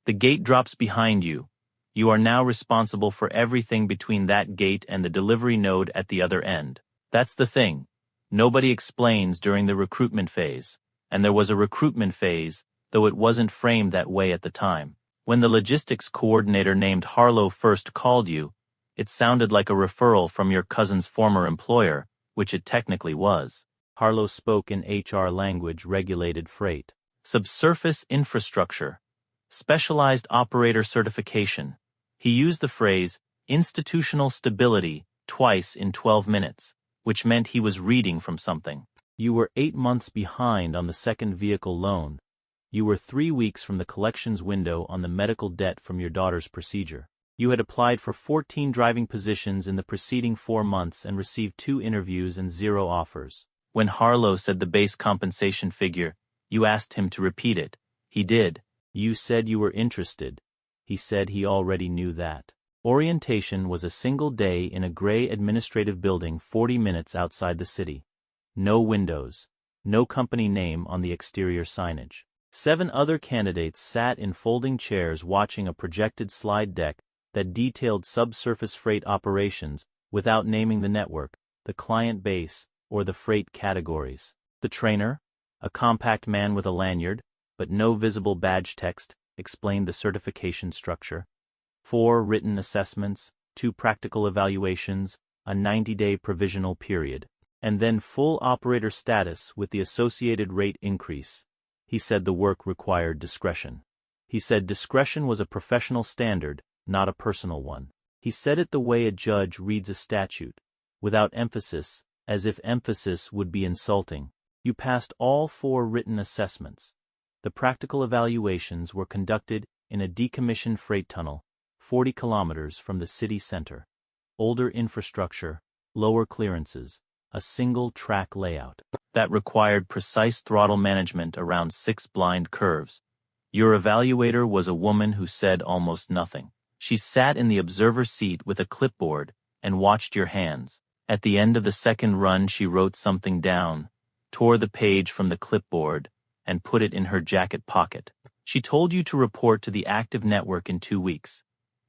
The gate drops behind you. You are now responsible for everything between that gate and the delivery node at the other end. That's the thing. Nobody explains during the recruitment phase. And there was a recruitment phase, though it wasn't framed that way at the time. When the logistics coordinator named Harlow first called you, it sounded like a referral from your cousin's former employer, which it technically was. Harlow spoke in HR language regulated freight. Subsurface infrastructure. Specialized operator certification. He used the phrase, institutional stability, twice in 12 minutes, which meant he was reading from something. You were 8 months behind on the second vehicle loan. You were 3 weeks from the collections window on the medical debt from your daughter's procedure. You had applied for 14 driving positions in the preceding 4 months and received 2 interviews and 0 offers. When Harlow said the base compensation figure, you asked him to repeat it. He did. You said you were interested. He said he already knew that. Orientation was a single day in a gray administrative building 40 minutes outside the city. No windows. No company name on the exterior signage. 7 other candidates sat in folding chairs watching a projected slide deck that detailed subsurface freight operations without naming the network, the client base, or the freight categories. The trainer, a compact man with a lanyard, but no visible badge text, explained the certification structure. 4 written assessments, 2 practical evaluations, a 90-day provisional period, and then full operator status with the associated rate increase. He said the work required discretion. He said discretion was a professional standard, not a personal one. He said it the way a judge reads a statute, without emphasis, as if emphasis would be insulting. You passed all 4 written assessments. The practical evaluations were conducted in a decommissioned freight tunnel, 40 kilometers from the city center. Older infrastructure, lower clearances, a single-track layout. That required precise throttle management around 6 blind curves. Your evaluator was a woman who said almost nothing. She sat in the observer seat with a clipboard and watched your hands. At the end of the second run she wrote something down, tore the page from the clipboard, and put it in her jacket pocket. She told you to report to the active network in 2 weeks.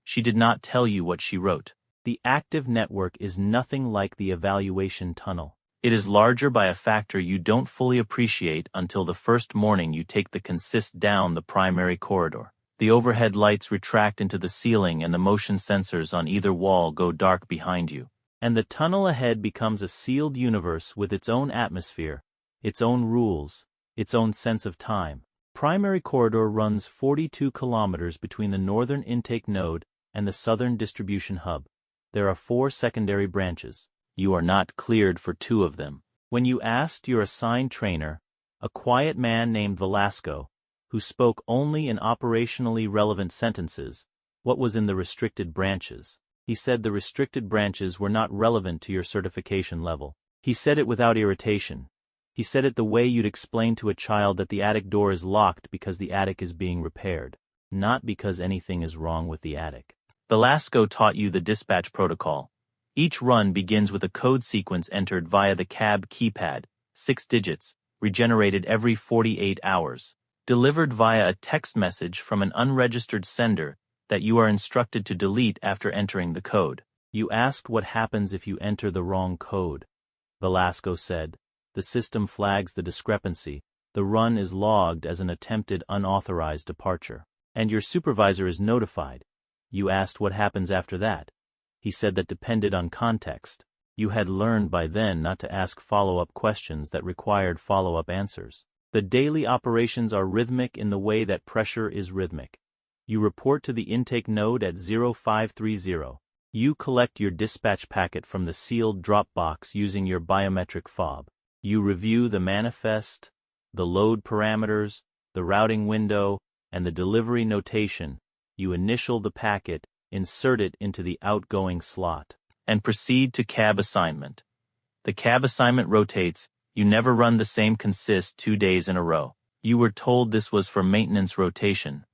She did not tell you what she wrote. The active network is nothing like the evaluation tunnel. It is larger by a factor you don't fully appreciate until the first morning you take the consist down the primary corridor. The overhead lights retract into the ceiling and the motion sensors on either wall go dark behind you. And the tunnel ahead becomes a sealed universe with its own atmosphere, its own rules, its own sense of time. Primary corridor runs 42 kilometers between the northern intake node and the southern distribution hub. There are 4 secondary branches. You are not cleared for 2 of them. When you asked your assigned trainer, a quiet man named Velasco, who spoke only in operationally relevant sentences, what was in the restricted branches, he said the restricted branches were not relevant to your certification level. He said it without irritation. He said it the way you'd explain to a child that the attic door is locked because the attic is being repaired, not because anything is wrong with the attic. Velasco taught you the dispatch protocol. Each run begins with a code sequence entered via the cab keypad, 6 digits, regenerated every 48 hours, delivered via a text message from an unregistered sender that you are instructed to delete after entering the code. You asked what happens if you enter the wrong code. Velasco said, the system flags the discrepancy. The run is logged as an attempted unauthorized departure. And your supervisor is notified. You asked what happens after that. He said that depended on context. You had learned by then not to ask follow-up questions that required follow-up answers. The daily operations are rhythmic in the way that pressure is rhythmic. You report to the intake node at 0530. You collect your dispatch packet from the sealed drop box using your biometric fob. You review the manifest, the load parameters, the routing window, and the delivery notation. You initial the packet, insert it into the outgoing slot, and proceed to cab assignment. The cab assignment rotates. You never run the same consist 2 days in a row. You were told this was for maintenance rotation.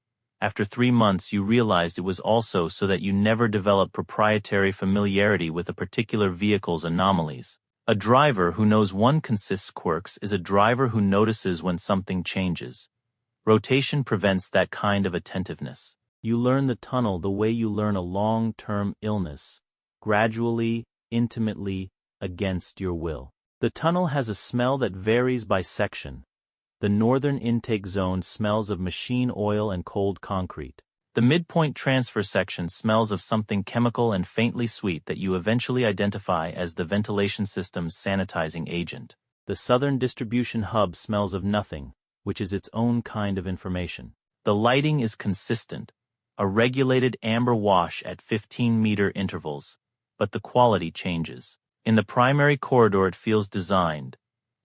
After 3 months you realized it was also so that you never develop proprietary familiarity with a particular vehicle's anomalies. A driver who knows one consist's quirks is a driver who notices when something changes. Rotation prevents that kind of attentiveness. You learn the tunnel the way you learn a long-term illness, gradually, intimately, against your will. The tunnel has a smell that varies by section. The northern intake zone smells of machine oil and cold concrete. The midpoint transfer section smells of something chemical and faintly sweet that you eventually identify as the ventilation system's sanitizing agent. The southern distribution hub smells of nothing, which is its own kind of information. The lighting is consistent, a regulated amber wash at 15-meter intervals, but the quality changes. In the primary corridor it feels designed.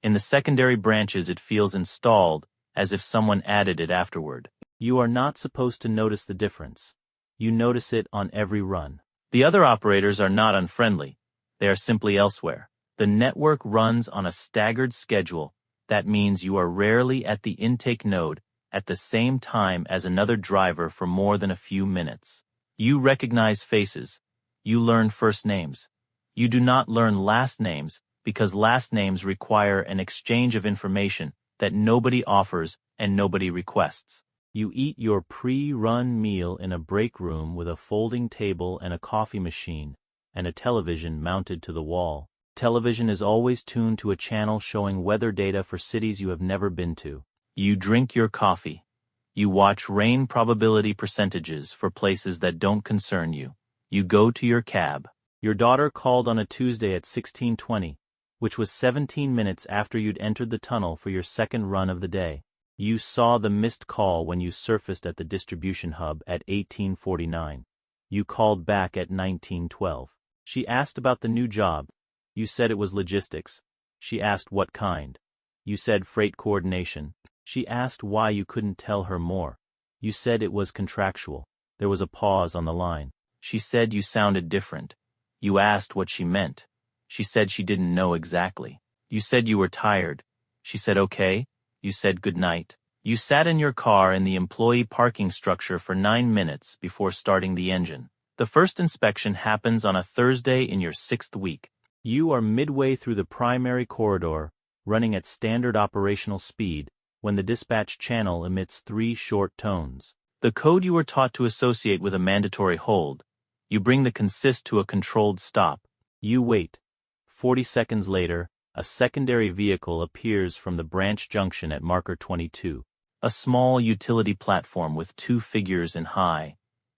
In the secondary branches it feels installed, as if someone added it afterward. You are not supposed to notice the difference. You notice it on every run. The other operators are not unfriendly. They are simply elsewhere. The network runs on a staggered schedule. That means you are rarely at the intake node at the same time as another driver for more than a few minutes. You recognize faces. You learn first names. You do not learn last names because last names require an exchange of information that nobody offers and nobody requests. You eat your pre-run meal in a break room with a folding table and a coffee machine, and a television mounted to the wall. Television is always tuned to a channel showing weather data for cities you have never been to. You drink your coffee. You watch rain probability percentages for places that don't concern you. You go to your cab. Your daughter called on a Tuesday at 16:20, which was 17 minutes after you'd entered the tunnel for your second run of the day. You saw the missed call when you surfaced at the distribution hub at 18:49. You called back at 19:12. She asked about the new job. You said it was logistics. She asked what kind. You said freight coordination. She asked why you couldn't tell her more. You said it was contractual. There was a pause on the line. She said you sounded different. You asked what she meant. She said she didn't know exactly. You said you were tired. She said okay. You said good night. You sat in your car in the employee parking structure for 9 minutes before starting the engine. The first inspection happens on a Thursday in your 6th week. You are midway through the primary corridor, running at standard operational speed, when the dispatch channel emits 3 short tones. The code you were taught to associate with a mandatory hold. You bring the consist to a controlled stop. You wait. 40 seconds later, a secondary vehicle appears from the branch junction at marker 22. A small utility platform with 2 figures in high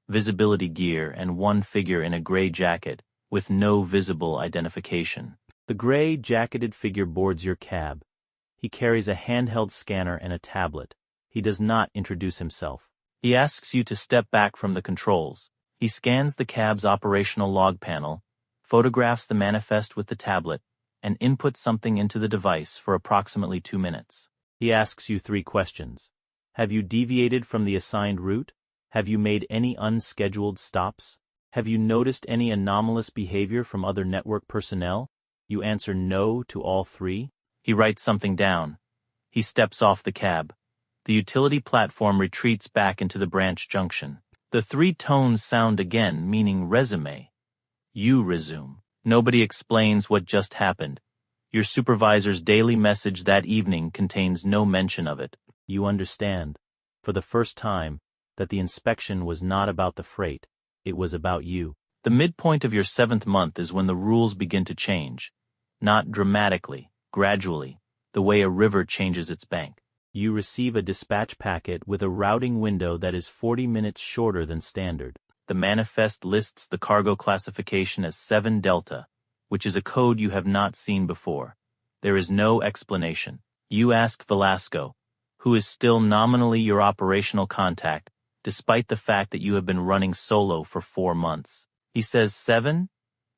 visibility gear and 1 figure in a gray jacket with no visible identification. The gray jacketed figure boards your cab. He carries a handheld scanner and a tablet. He does not introduce himself. He asks you to step back from the controls. He scans the cab's operational log panel, photographs the manifest with the tablet, and inputs something into the device for approximately 2 minutes. He asks you 3 questions. Have you deviated from the assigned route? Have you made any unscheduled stops? Have you noticed any anomalous behavior from other network personnel? You answer no to all 3. He writes something down. He steps off the cab. The utility platform retreats back into the branch junction. The 3 tones sound again, meaning resume. You resume. Nobody explains what just happened. Your supervisor's daily message that evening contains no mention of it. You understand, for the first time, that the inspection was not about the freight. It was about you. The midpoint of your 7th month is when the rules begin to change. Not dramatically, gradually, the way a river changes its bank. You receive a dispatch packet with a routing window that is 40 minutes shorter than standard. The manifest lists the cargo classification as 7 Delta, which is a code you have not seen before. There is no explanation. You ask Velasco, who is still nominally your operational contact, despite the fact that you have been running solo for 4 months. He says 7?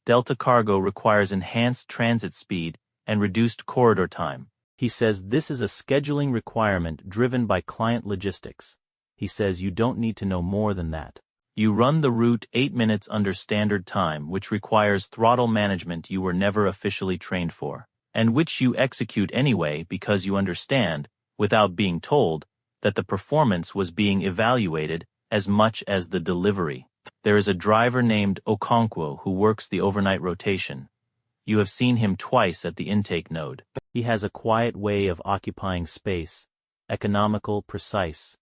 Delta cargo requires enhanced transit speed and reduced corridor time. He says this is a scheduling requirement driven by client logistics. He says you don't need to know more than that. You run the route 8 minutes under standard time, which requires throttle management you were never officially trained for, and which you execute anyway because you understand, without being told, that the performance was being evaluated as much as the delivery. There is a driver named Okonkwo who works the overnight rotation. You have seen him twice at the intake node. He has a quiet way of occupying space, economical, precise.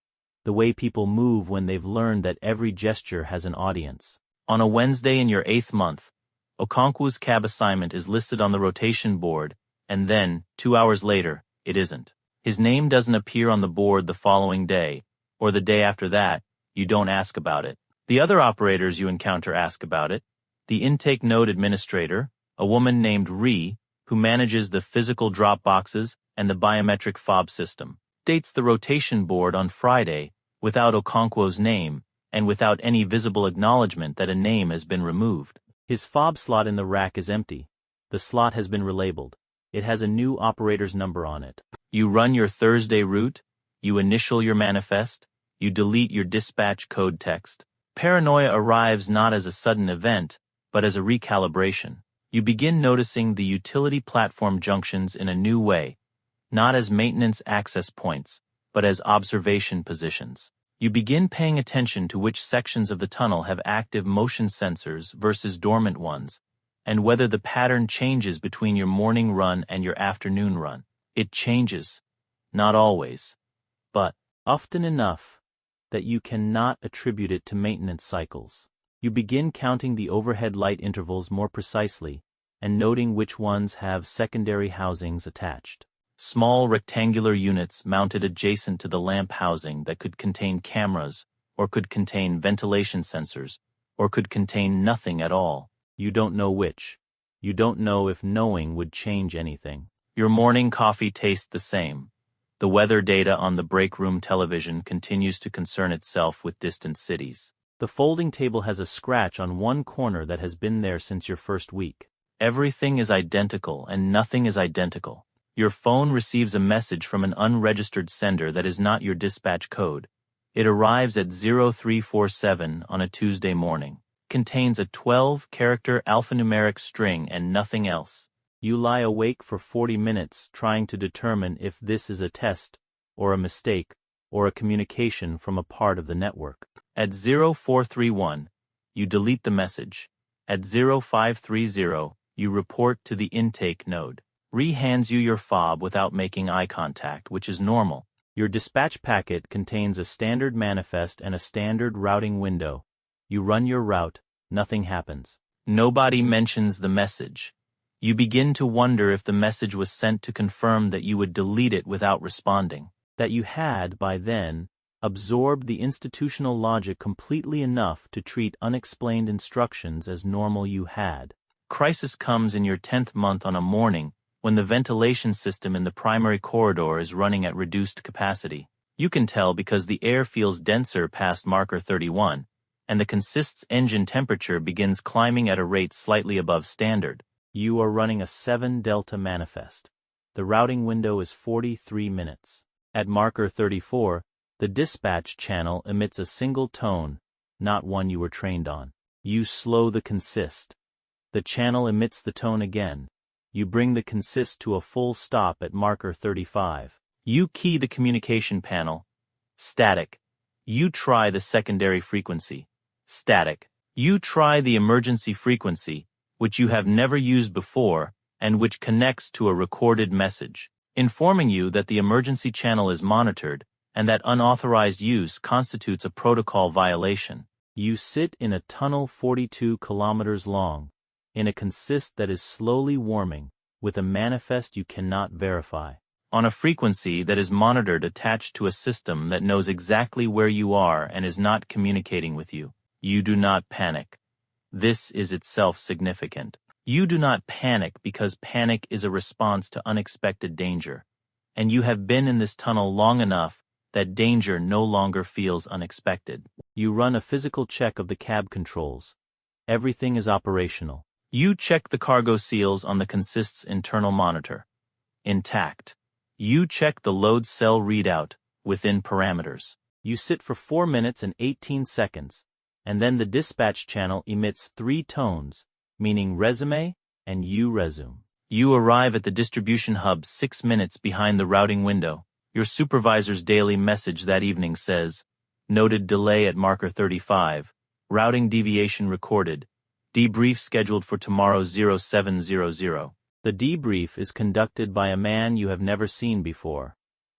The way people move when they've learned that every gesture has an audience. On a Wednesday in your 8th month, Okonkwo's cab assignment is listed on the rotation board, and then, 2 hours later, it isn't. His name doesn't appear on the board the following day, or the day after that. You don't ask about it. The other operators you encounter ask about it. The intake node administrator, a woman named Ree, who manages the physical drop boxes and the biometric fob system, dates the rotation board on Friday without Okonkwo's name and without any visible acknowledgement that a name has been removed. His fob slot in the rack is empty. The slot has been relabeled. It has a new operator's number on it. You run your Thursday route, you initial your manifest, you delete your dispatch code text. Paranoia arrives not as a sudden event, but as a recalibration. You begin noticing the utility platform junctions in a new way, not as maintenance access points, but as observation positions. You begin paying attention to which sections of the tunnel have active motion sensors versus dormant ones, and whether the pattern changes between your morning run and your afternoon run. It changes. Not always, but often enough that you cannot attribute it to maintenance cycles. You begin counting the overhead light intervals more precisely, and noting which ones have secondary housings attached. Small rectangular units mounted adjacent to the lamp housing that could contain cameras, or could contain ventilation sensors, or could contain nothing at all. You don't know which. You don't know if knowing would change anything. Your morning coffee tastes the same. The weather data on the break room television continues to concern itself with distant cities. The folding table has a scratch on one corner that has been there since your first week. Everything is identical and nothing is identical. Your phone receives a message from an unregistered sender that is not your dispatch code. It arrives at 0347 on a Tuesday morning. Contains a 12-character alphanumeric string and nothing else. You lie awake for 40 minutes trying to determine if this is a test, or a mistake, or a communication from a part of the network. At 0431, you delete the message. At 0530, you report to the intake node. Ree hands you your fob without making eye contact, which is normal. Your dispatch packet contains a standard manifest and a standard routing window. You run your route, nothing happens. Nobody mentions the message. You begin to wonder if the message was sent to confirm that you would delete it without responding. That you had, by then, absorbed the institutional logic completely enough to treat unexplained instructions as normal. You had. Crisis comes in your 10th month on a morning when the ventilation system in the primary corridor is running at reduced capacity. You can tell because the air feels denser past marker 31, and the consist's engine temperature begins climbing at a rate slightly above standard. You are running a 7 delta manifest. The routing window is 43 minutes. At marker 34, the dispatch channel emits a single tone, not one you were trained on. You slow the consist. The channel emits the tone again. You bring the consist to a full stop at marker 35. You key the communication panel. Static. You try the secondary frequency. Static. You try the emergency frequency, which you have never used before, and which connects to a recorded message, informing you that the emergency channel is monitored, and that unauthorized use constitutes a protocol violation. You sit in a tunnel 42 kilometers long, in a consist that is slowly warming, with a manifest you cannot verify. On a frequency that is monitored attached to a system that knows exactly where you are and is not communicating with you. You do not panic. This is itself significant. You do not panic because panic is a response to unexpected danger, and you have been in this tunnel long enough that danger no longer feels unexpected. You run a physical check of the cab controls. Everything is operational. You check the cargo seals on the consist's internal monitor. Intact. You check the load cell readout, within parameters. You sit for 4 minutes and 18 seconds, and then the dispatch channel emits 3 tones, meaning resume and you resume. You arrive at the distribution hub 6 minutes behind the routing window. Your supervisor's daily message that evening says, noted delay at marker 35, routing deviation recorded, debrief scheduled for tomorrow 0700. The debrief is conducted by a man you have never seen before.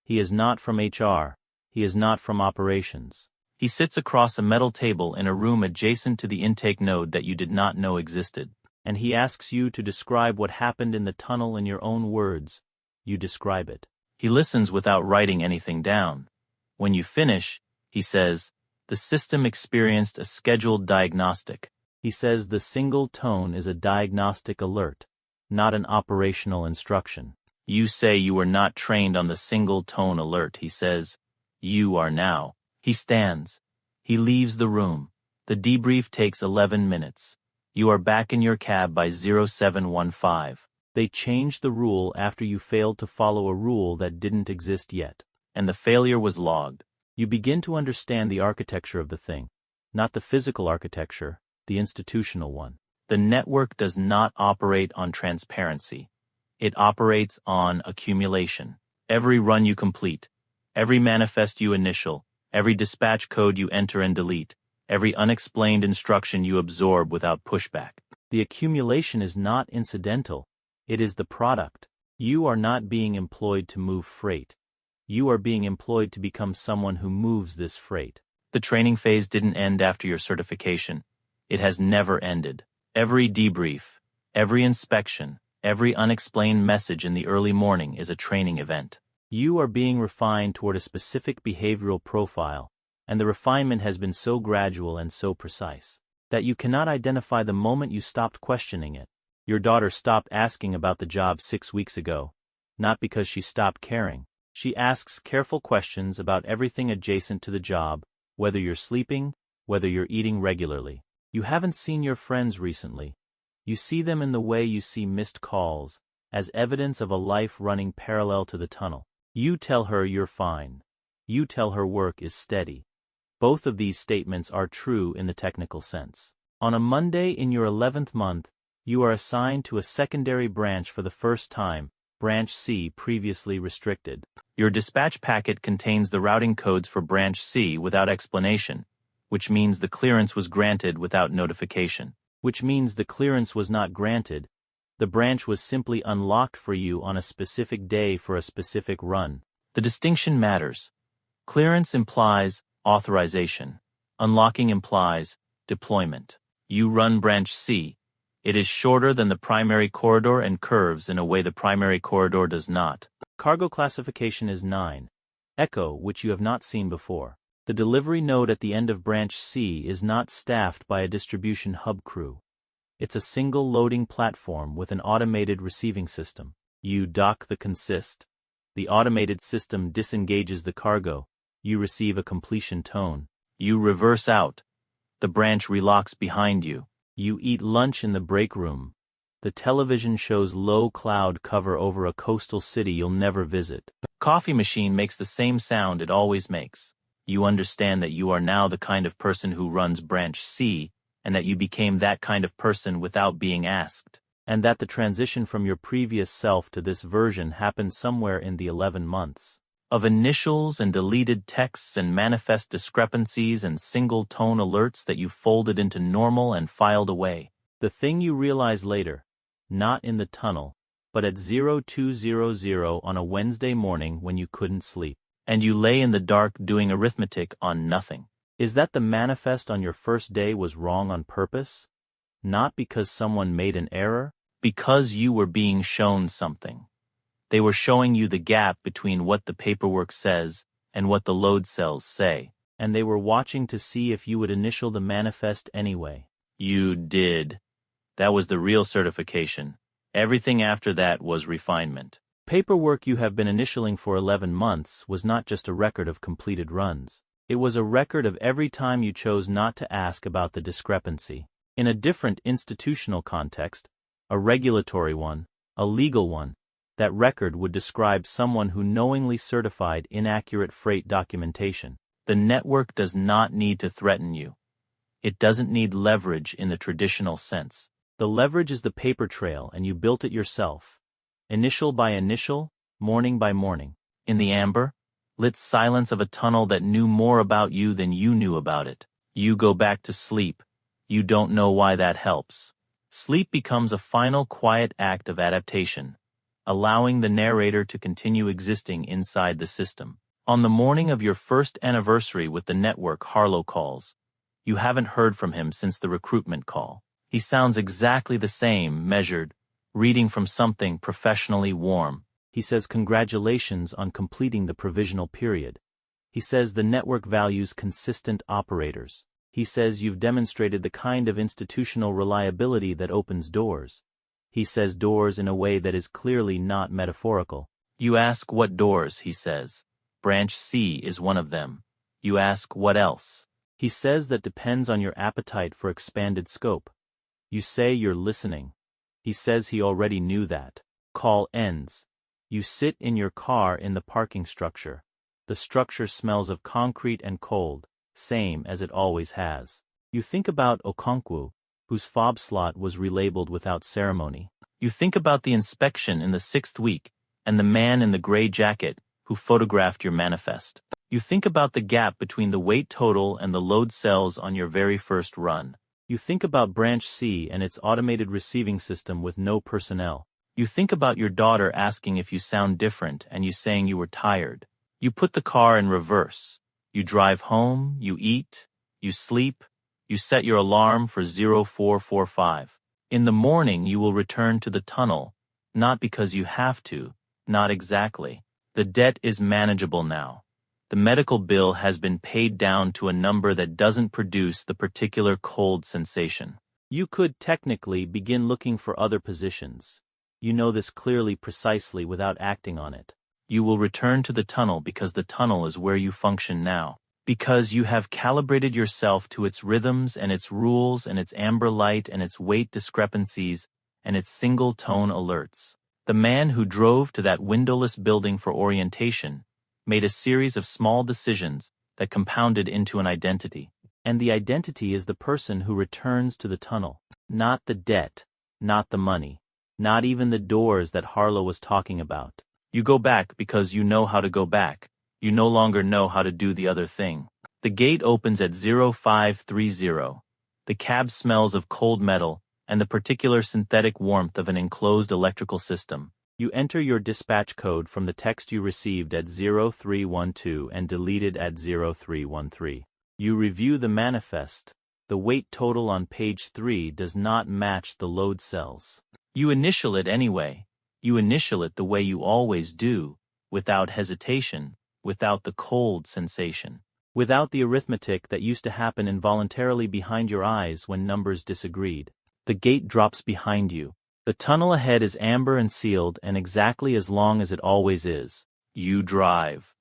He is not from HR. He is not from operations. He sits across a metal table in a room adjacent to the intake node that you did not know existed. And he asks you to describe what happened in the tunnel in your own words. You describe it. He listens without writing anything down. When you finish, he says, the system experienced a scheduled diagnostic. He says the single tone is a diagnostic alert, not an operational instruction. You say you were not trained on the single tone alert. He says, you are now. He stands. He leaves the room. The debrief takes 11 minutes. You are back in your cab by 0715. They changed the rule after you failed to follow a rule that didn't exist yet. And the failure was logged. You begin to understand the architecture of the thing. Not the physical architecture, the institutional one. The network does not operate on transparency. It operates on accumulation. Every run you complete, every manifest you initial, every dispatch code you enter and delete, every unexplained instruction you absorb without pushback. The accumulation is not incidental. It is the product. You are not being employed to move freight. You are being employed to become someone who moves this freight. The training phase didn't end after your certification. It has never ended. Every debrief, every inspection, every unexplained message in the early morning is a training event. You are being refined toward a specific behavioral profile, and the refinement has been so gradual and so precise that you cannot identify the moment you stopped questioning it. Your daughter stopped asking about the job 6 weeks ago, not because she stopped caring. She asks careful questions about everything adjacent to the job, whether you're sleeping, whether you're eating regularly. You haven't seen your friends recently. You see them in the way you see missed calls, as evidence of a life running parallel to the tunnel. You tell her you're fine. You tell her work is steady. Both of these statements are true in the technical sense. On a Monday in your 11th month, you are assigned to a secondary branch for the first time, Branch C previously restricted. Your dispatch packet contains the routing codes for Branch C without explanation, which means the clearance was granted without notification. Which means the clearance was not granted. The branch was simply unlocked for you on a specific day for a specific run. The distinction matters. Clearance implies authorization. Unlocking implies deployment. You run Branch C. It is shorter than the primary corridor and curves in a way the primary corridor does not. Cargo classification is 9. Echo, which you have not seen before. The delivery node at the end of Branch C is not staffed by a distribution hub crew. It's a single loading platform with an automated receiving system. You dock the consist. The automated system disengages the cargo. You receive a completion tone. You reverse out. The branch relocks behind you. You eat lunch in the break room. The television shows low cloud cover over a coastal city you'll never visit. Coffee machine makes the same sound it always makes. You understand that you are now the kind of person who runs Branch C, and that you became that kind of person without being asked, and that the transition from your previous self to this version happened somewhere in the 11 months. Of initials and deleted texts and manifest discrepancies and single-tone alerts that you folded into normal and filed away. The thing you realize later, not in the tunnel, but at 0200 on a Wednesday morning when you couldn't sleep, and you lay in the dark doing arithmetic on nothing, is that the manifest on your first day was wrong on purpose? Not because someone made an error, because you were being shown something. They were showing you the gap between what the paperwork says and what the load cells say, and they were watching to see if you would initial the manifest anyway. You did. That was the real certification. Everything after that was refinement. Paperwork you have been initialing for 11 months was not just a record of completed runs. It was a record of every time you chose not to ask about the discrepancy. In a different institutional context, a regulatory one, a legal one, that record would describe someone who knowingly certified inaccurate freight documentation. The network does not need to threaten you. It doesn't need leverage in the traditional sense. The leverage is the paper trail, and you built it yourself. Initial by initial, morning by morning. In the amber, lit silence of a tunnel that knew more about you than you knew about it. You go back to sleep. You don't know why that helps. Sleep becomes a final quiet act of adaptation. allowing the narrator to continue existing inside the system. On the morning of your first anniversary with the network, Harlow calls. You haven't heard from him since the recruitment call. He sounds exactly the same, measured, reading from something professionally warm. He says congratulations on completing the provisional period. He says the network values consistent operators. He says you've demonstrated the kind of institutional reliability that opens doors. He says doors in a way that is clearly not metaphorical. You ask what doors, he says. Branch C is one of them. You ask what else. He says that depends on your appetite for expanded scope. You say you're listening. He says he already knew that. Call ends. You sit in your car in the parking structure. The structure smells of concrete and cold, same as it always has. You think about Okonkwo, whose fob slot was relabeled without ceremony. You think about the inspection in the 6th week, and the man in the gray jacket who photographed your manifest. You think about the gap between the weight total and the load cells on your very first run. You think about Branch C and its automated receiving system with no personnel. You think about your daughter asking if you sound different and you saying you were tired. You put the car in reverse. You drive home, you eat, you sleep, you set your alarm for 0445. In the morning you will return to the tunnel, not because you have to, not exactly. The debt is manageable now. The medical bill has been paid down to a number that doesn't produce the particular cold sensation. You could technically begin looking for other positions. You know this clearly, precisely, without acting on it. You will return to the tunnel because the tunnel is where you function now. Because you have calibrated yourself to its rhythms and its rules and its amber light and its weight discrepancies and its single-tone alerts. The man who drove to that windowless building for orientation made a series of small decisions that compounded into an identity. And the identity is the person who returns to the tunnel. Not the debt, not the money, not even the doors that Harlow was talking about. You go back because you know how to go back. You no longer know how to do the other thing. The gate opens at 0530. The cab smells of cold metal and the particular synthetic warmth of an enclosed electrical system. You enter your dispatch code from the text you received at 0312 and deleted at 0313. You review the manifest. The weight total on page 3 does not match the load cells. You initial it anyway. You initial it the way you always do, without hesitation, without the cold sensation, without the arithmetic that used to happen involuntarily behind your eyes when numbers disagreed. The gate drops behind you. The tunnel ahead is amber and sealed and exactly as long as it always is. You drive.